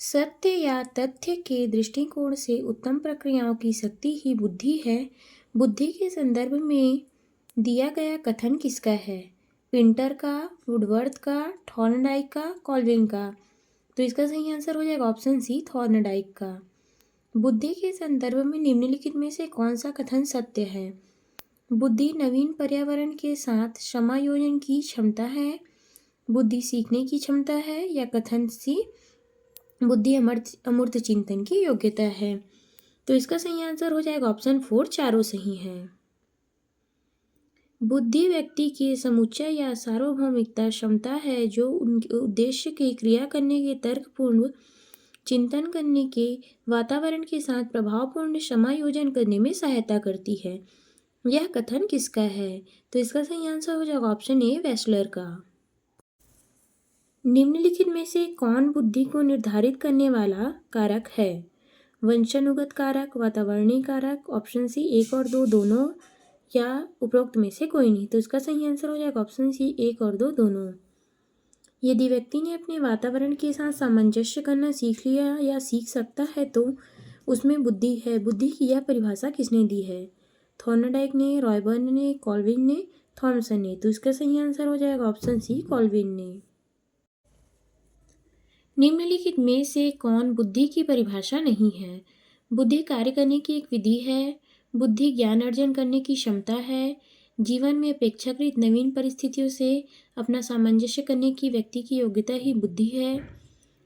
सत्य या तथ्य के दृष्टिकोण से उत्तम प्रक्रियाओं की शक्ति ही बुद्धि है। बुद्धि के संदर्भ में दिया गया कथन किसका है? पिंटर का, वुडवर्थ का, थॉर्नडाइक का, कॉल्विन का। तो इसका सही आंसर हो जाएगा ऑप्शन सी, थॉर्नडाइक का। बुद्धि के संदर्भ में निम्नलिखित में से कौन सा कथन सत्य है? बुद्धि नवीन पर्यावरण के साथ समायोजन की क्षमता है। बुद्धि सीखने की क्षमता है, या कथन सी, बुद्धि अमूर्त चिंतन की योग्यता है। तो इसका सही आंसर हो जाएगा ऑप्शन 4, चारों सही है। बुद्धि व्यक्ति की समुच्चय या सार्वभौमिकता क्षमता है जो उनके उद्देश्य की क्रिया करने के तर्कपूर्ण चिंतन करने के वातावरण के साथ प्रभावपूर्ण समायोजन करने में सहायता करती है। यह कथन किसका है? तो इसका सही आंसर हो जाएगा ऑप्शन ए, वेस्लर का। निम्नलिखित में से कौन बुद्धि को निर्धारित करने वाला कारक है? वंशानुगत कारक, वातावरणीय कारक, ऑप्शन सी 1 और 2 दोनों, या उपरोक्त में से कोई नहीं। तो इसका सही आंसर हो जाएगा ऑप्शन सी 1 और 2 दोनों। यदि व्यक्ति ने अपने वातावरण के साथ सामंजस्य करना सीख लिया या सीख सकता है तो उसमें बुद्धि है। बुद्धि की यह परिभाषा किसने दी है? थॉर्नडाइक ने, रॉयबर्न ने, कॉल्विन ने, थॉमसन ने। तो इसका सही आंसर हो जाएगा ऑप्शन सी, कॉल्विन ने। निम्नलिखित में से कौन बुद्धि की परिभाषा नहीं है? बुद्धि कार्य करने की एक विधि है। बुद्धि ज्ञान अर्जन करने की क्षमता है। जीवन में अपेक्षाकृत नवीन परिस्थितियों से अपना सामंजस्य करने की व्यक्ति की योग्यता ही बुद्धि है।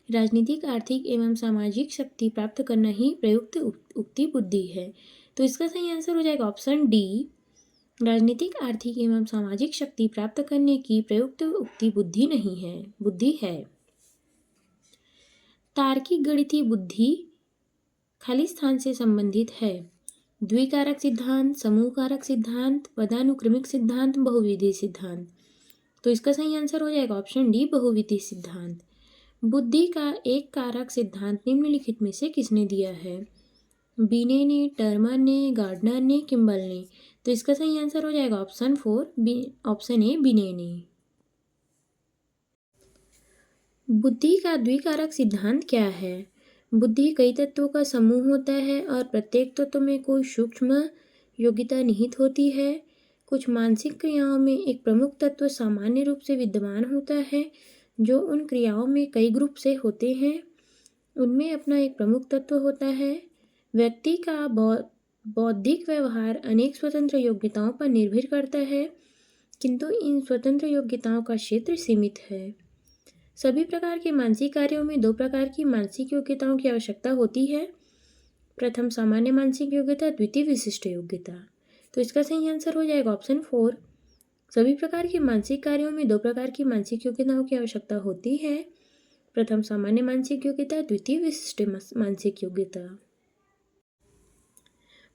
राजनीतिक, आर्थिक एवं सामाजिक शक्ति प्राप्त करना ही प्रयुक्त उक्ति बुद्धि है। तो इसका सही आंसर हो जाएगा ऑप्शन डी, राजनीतिक, आर्थिक एवं सामाजिक शक्ति प्राप्त करने की प्रयुक्त उक्ति बुद्धि नहीं है, बुद्धि है। तार्किक गणितीय बुद्धि खाली स्थान से संबंधित है। द्विकारक सिद्धांत, समूह कारक सिद्धांत, पदानुक्रमिक सिद्धांत, बहुविधि सिद्धांत। तो इसका सही आंसर हो जाएगा ऑप्शन डी, बहुविधि सिद्धांत। बुद्धि का एक कारक सिद्धांत निम्नलिखित में से किसने दिया है? बीने ने, टर्मर ने, गार्डनर ने, किम्बल ने। तो इसका सही आंसर हो जाएगा ऑप्शन 4, ऑप्शन ए, बीने ने। बुद्धि का द्विकारक सिद्धांत क्या है? बुद्धि कई तत्वों का समूह होता है और प्रत्येक तत्व में कोई सूक्ष्म योग्यता निहित होती है। कुछ मानसिक क्रियाओं में एक प्रमुख तत्व सामान्य रूप से विद्यमान होता है जो उन क्रियाओं में कई ग्रुप से होते हैं। उनमें अपना एक प्रमुख तत्व होता है। व्यक्ति का बौद्धिक व्यवहार अनेक स्वतंत्र योग्यताओं पर निर्भर करता है, किंतु इन स्वतंत्र योग्यताओं का क्षेत्र सीमित है। सभी प्रकार के मानसिक कार्यों में 2 प्रकार की मानसिक योग्यताओं की आवश्यकता होती है। प्रथम सामान्य मानसिक योग्यता, द्वितीय विशिष्ट योग्यता। तो इसका सही आंसर हो जाएगा ऑप्शन 4। सभी प्रकार के मानसिक कार्यों में 2 प्रकार की मानसिक योग्यताओं की आवश्यकता होती है। प्रथम सामान्य मानसिक योग्यता, द्वितीय विशिष्ट मानसिक योग्यता।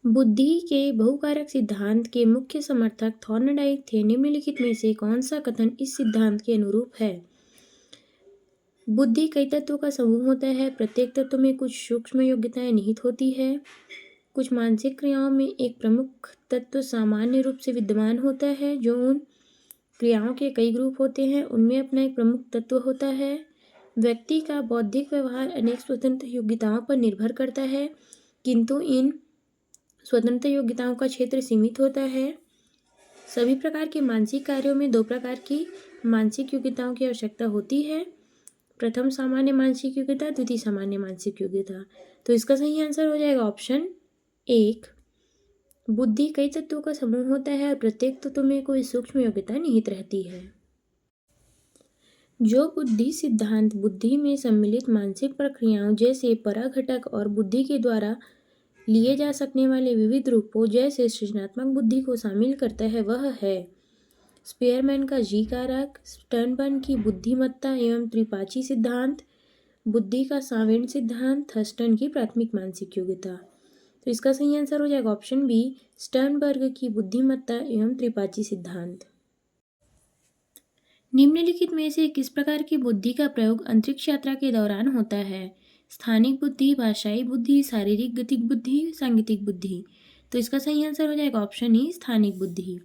बुद्धि के बहुकारक सिद्धांत के मुख्य समर्थक थॉर्नडाइक थे। निम्नलिखित में से कौन सा कथन इस सिद्धांत के अनुरूप है? बुद्धि कई तत्वों का समूह होता है। प्रत्येक तत्व में कुछ सूक्ष्म योग्यताएं निहित होती है। कुछ मानसिक क्रियाओं में एक प्रमुख तत्व सामान्य रूप से विद्यमान होता है जो उन क्रियाओं के कई ग्रुप होते हैं। उनमें अपना एक प्रमुख तत्व होता है। व्यक्ति का बौद्धिक व्यवहार अनेक स्वतंत्र योग्यताओं पर निर्भर करता है, किंतु इन स्वतंत्र योग्यताओं का क्षेत्र सीमित होता है। सभी प्रकार के मानसिक कार्यों में 2 प्रकार की मानसिक योग्यताओं की आवश्यकता होती है। प्रथम सामान्य मानसिक योग्यता, द्वितीय सामान्य मानसिक योग्यता। तो इसका सही आंसर हो जाएगा ऑप्शन 1। बुद्धि कई तत्वों का समूह होता है और प्रत्येक तत्व में कोई सूक्ष्म योग्यता निहित रहती है। जो बुद्धि सिद्धांत बुद्धि में सम्मिलित मानसिक प्रक्रियाओं जैसे पराघटक और बुद्धि के द्वारा लिए जा सकने वाले विविध रूपों जैसे सृजनात्मक बुद्धि को शामिल करता है वह है स्पेयरमैन का जी कारक, स्टर्नबर्न की बुद्धिमत्ता एवं त्रिपाची सिद्धांत, बुद्धि का सावेन सिद्धांत, थर्स्टन की प्राथमिक मानसिक योग्यता। तो इसका सही आंसर हो जाएगा ऑप्शन बी, स्टर्नबर्ग की बुद्धिमत्ता एवं त्रिपाची सिद्धांत। निम्नलिखित में से किस प्रकार की बुद्धि का प्रयोग अंतरिक्ष यात्रा के दौरान होता है? स्थानिक बुद्धि, भाषाई बुद्धि, शारीरिक गतिक बुद्धि, सांगीतिक बुद्धि। तो इसका सही आंसर हो जाएगा ऑप्शन ई, स्थानिक बुद्धि।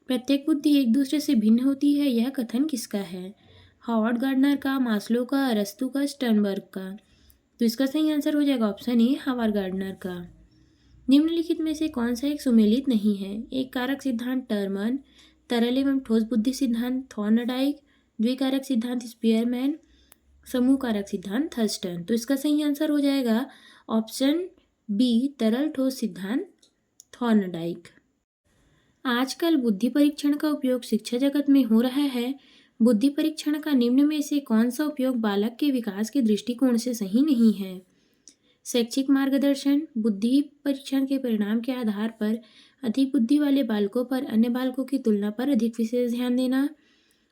प्रत्येक बुद्धि एक दूसरे से भिन्न होती है, यह कथन किसका है? हॉवर्ड गार्डनर का, मास्लो का, अरस्तू का, स्टर्नबर्ग का। तो इसका सही आंसर हो जाएगा ऑप्शन ए हावर्ड गार्डनर का। निम्नलिखित में से कौन सा एक सुमेलित नहीं है? एक कारक सिद्धांत टरमन, तरल एवं ठोस बुद्धि सिद्धांत थॉर्नडाइक, द्विकारक सिद्धांत स्पीयरमैन, समूह कारक सिद्धांत थर्स्टन। तो इसका सही आंसर हो जाएगा ऑप्शन बी तरल ठोस सिद्धांत थॉर्नडाइक। आजकल बुद्धि परीक्षण का उपयोग शिक्षा जगत में हो रहा है। बुद्धि परीक्षण का निम्न में से कौन सा उपयोग बालक के विकास के दृष्टिकोण से सही नहीं है? शैक्षिक मार्गदर्शन, बुद्धि परीक्षण के परिणाम के आधार पर अधिक बुद्धि वाले बालकों पर अन्य बालकों की तुलना पर अधिक विशेष ध्यान देना,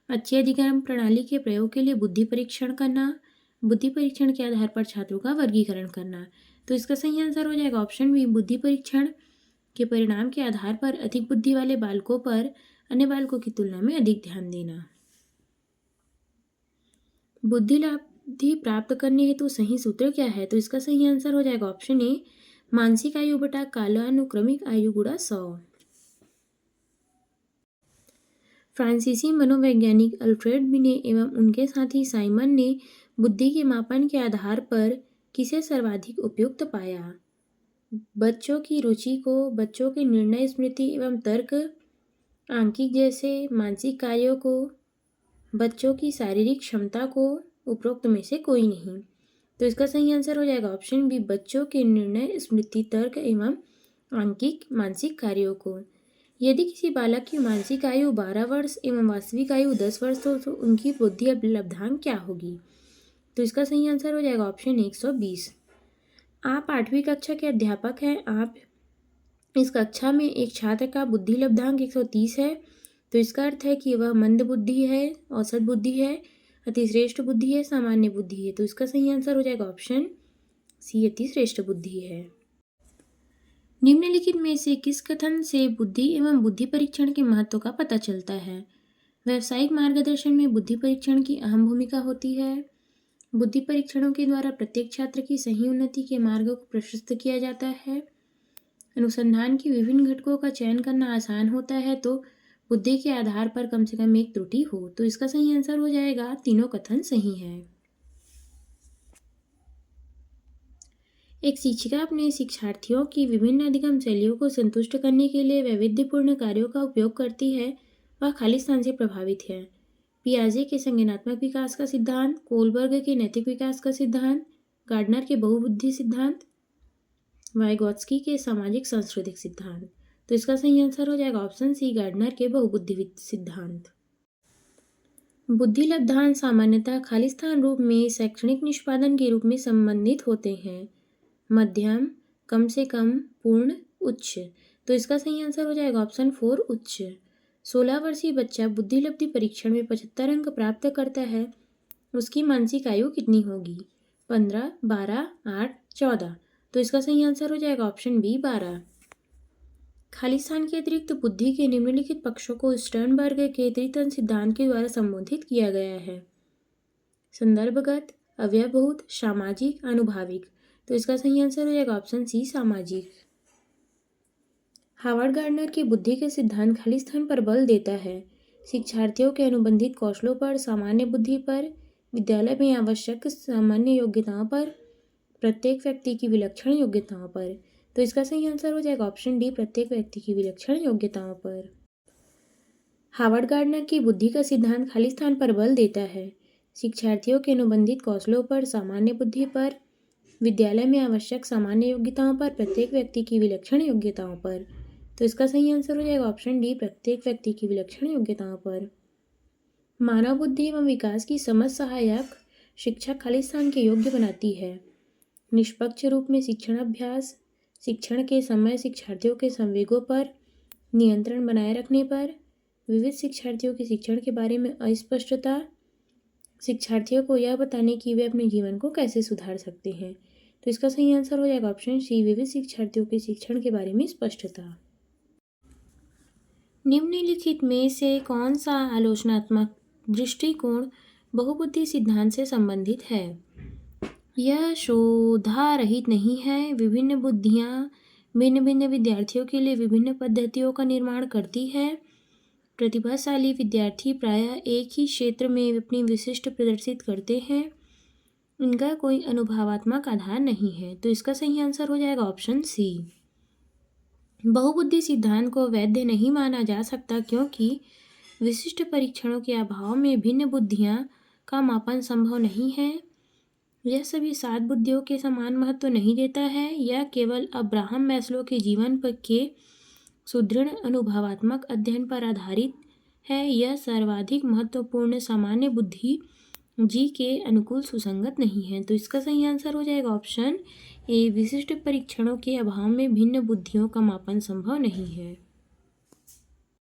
अच्छी अधिगम प्रणाली के प्रयोग के लिए बुद्धि परीक्षण करना, बुद्धि परीक्षण के आधार पर छात्रों का वर्गीकरण करना। तो इसका सही आंसर हो जाएगा ऑप्शन बी बुद्धि परीक्षण के परिणाम के आधार पर अधिक बुद्धि वाले बालकों पर अन्य बालकों की तुलना में अधिक ध्यान देना। बुद्धि लाभ प्राप्त करने हेतु सही सूत्र क्या है? तो इसका सही आंसर हो जाएगा ऑप्शन ए मानसिक आयु बटा कालानुक्रमिक आयु गुणा 100। फ्रांसीसी मनोवैज्ञानिक अल्फ्रेड बिने एवं उनके साथी साइमन ने बुद्धि के मापन के आधार पर किसे सर्वाधिक उपयुक्त पाया? बच्चों की रुचि को, बच्चों के निर्णय स्मृति एवं तर्क आंकिक जैसे मानसिक कार्यों को, बच्चों की शारीरिक क्षमता को, उपरोक्त में से कोई नहीं। तो इसका सही आंसर हो जाएगा ऑप्शन बी बच्चों के निर्णय स्मृति तर्क एवं आंकिक मानसिक कार्यों को। यदि किसी बालक की मानसिक आयु 12 वर्ष एवं वास्तविक आयु 10 वर्ष हो तो उनकी बुद्धि लब्धांक क्या होगी? तो इसका सही आंसर हो जाएगा ऑप्शन 120। आप 8वीं कक्षा के अध्यापक हैं। आप इस कक्षा में एक छात्र का बुद्धि लब्धांक 130 है। तो इसका अर्थ है कि वह मंद बुद्धि है, औसत बुद्धि है, अतिश्रेष्ठ बुद्धि है, सामान्य बुद्धि है। तो इसका सही आंसर हो जाएगा ऑप्शन सी अतिश्रेष्ठ बुद्धि है। निम्नलिखित में से किस कथन से बुद्धि एवं बुद्धि परीक्षण के महत्व का पता चलता है? व्यावसायिक मार्गदर्शन में बुद्धि परीक्षण की अहम भूमिका होती है। बुद्धि परीक्षणों के द्वारा प्रत्येक छात्र की सही उन्नति के मार्ग को प्रशस्त किया जाता है। अनुसंधान के विभिन्न घटकों का चयन करना आसान होता है तो बुद्धि के आधार पर कम से कम एक त्रुटि हो। तो इसका सही आंसर हो जाएगा तीनों कथन सही है। एक शिक्षिका अपने शिक्षार्थियों की विभिन्न अधिगम शैलियों को संतुष्ट करने के लिए वैविध्यपूर्ण कार्यों का उपयोग करती है। वह खालिस्तान से प्रभावित है। पियाजे के संज्ञानात्मक विकास का सिद्धांत, कोलबर्ग के नैतिक विकास का सिद्धांत, गार्डनर के बहुबुद्धि सिद्धांत, वाइगोत्स्की के सामाजिक सांस्कृतिक सिद्धांत। तो इसका सही आंसर हो जाएगा ऑप्शन सी गार्डनर के बहुबुद्धि सिद्धांत। बुद्धि लब्धांक सामान्यतः खालिस्तान रूप में शैक्षणिक निष्पादन के रूप में संबंधित होते हैं। मध्यम, कम से कम, पूर्ण, उच्च। तो इसका सही आंसर हो जाएगा ऑप्शन 4 उच्च। 16 वर्षीय बच्चा बुद्धि लब्धि परीक्षण में 75 अंक प्राप्त करता है। उसकी मानसिक आयु कितनी होगी? 15, 12, 8, 14। तो इसका सही आंसर हो जाएगा ऑप्शन बी 12। खालिस्तान के अतिरिक्त बुद्धि के निम्नलिखित पक्षों को स्टर्नबर्ग के त्रितल सिद्धांत के द्वारा संबोधित किया गया है। संदर्भगत, अवयवभूत, सामाजिक, अनुभाविक। तो इसका सही आंसर हो जाएगा ऑप्शन सी सामाजिक। हावर्ड गार्डनर की बुद्धि के सिद्धांत खालिस्तान पर बल देता है। शिक्षार्थियों के अनुबंधित कौशलों पर, सामान्य बुद्धि पर, विद्यालय में आवश्यक सामान्य योग्यताओं पर, प्रत्येक व्यक्ति की विलक्षण योग्यताओं पर। तो इसका सही आंसर हो जाएगा ऑप्शन डी प्रत्येक व्यक्ति की विलक्षण योग्यताओं पर। हावर्ड गार्डनर की बुद्धि का सिद्धांत खालिस्तान पर बल देता है। शिक्षार्थियों के अनुबंधित कौशलों पर, सामान्य बुद्धि पर, विद्यालय में आवश्यक सामान्य योग्यताओं पर, प्रत्येक व्यक्ति की विलक्षण योग्यताओं पर। तो इसका सही आंसर हो जाएगा ऑप्शन डी प्रत्येक व्यक्ति की विलक्षण योग्यताओं पर। मानव बुद्धि एवं विकास की समझ सहायक शिक्षा खालिस्तान के योग्य बनाती है। निष्पक्ष रूप में शिक्षण अभ्यास, शिक्षण के समय शिक्षार्थियों के संवेगों पर नियंत्रण बनाए रखने पर, विविध शिक्षार्थियों के शिक्षण के बारे में अस्पष्टता, शिक्षार्थियों को यह बताने कि वे अपने जीवन को कैसे सुधार सकते हैं। तो इसका सही आंसर हो जाएगा ऑप्शन सी विविध शिक्षार्थियों के शिक्षण के बारे में स्पष्टता। निम्नलिखित में से कौन सा आलोचनात्मक दृष्टिकोण बहुबुद्धि सिद्धांत से संबंधित है? यह शोधारहित नहीं है। विभिन्न बुद्धियाँ भिन्न भिन्न विद्यार्थियों के लिए विभिन्न पद्धतियों का निर्माण करती है। प्रतिभाशाली विद्यार्थी प्रायः एक ही क्षेत्र में अपनी विशिष्ट प्रदर्शित करते हैं। इनका कोई अनुभवात्मक आधार नहीं है। तो इसका सही आंसर हो जाएगा ऑप्शन सी। बहुबुद्धि सिद्धांत को वैध नहीं माना जा सकता क्योंकि विशिष्ट परीक्षणों के अभाव में भिन्न बुद्धियां का मापन संभव नहीं है। यह सभी 7 बुद्धियों के समान महत्व तो नहीं देता है। यह केवल अब्राहम मैस्लो के जीवन पर के सुदृढ़ अनुभवात्मक अध्ययन पर आधारित है। यह सर्वाधिक महत्वपूर्ण सामान्य बुद्धि जी के अनुकूल सुसंगत नहीं है। तो इसका सही आंसर हो जाएगा ऑप्शन ए। विशिष्ट परीक्षणों के अभाव में भिन्न बुद्धियों का मापन संभव नहीं है।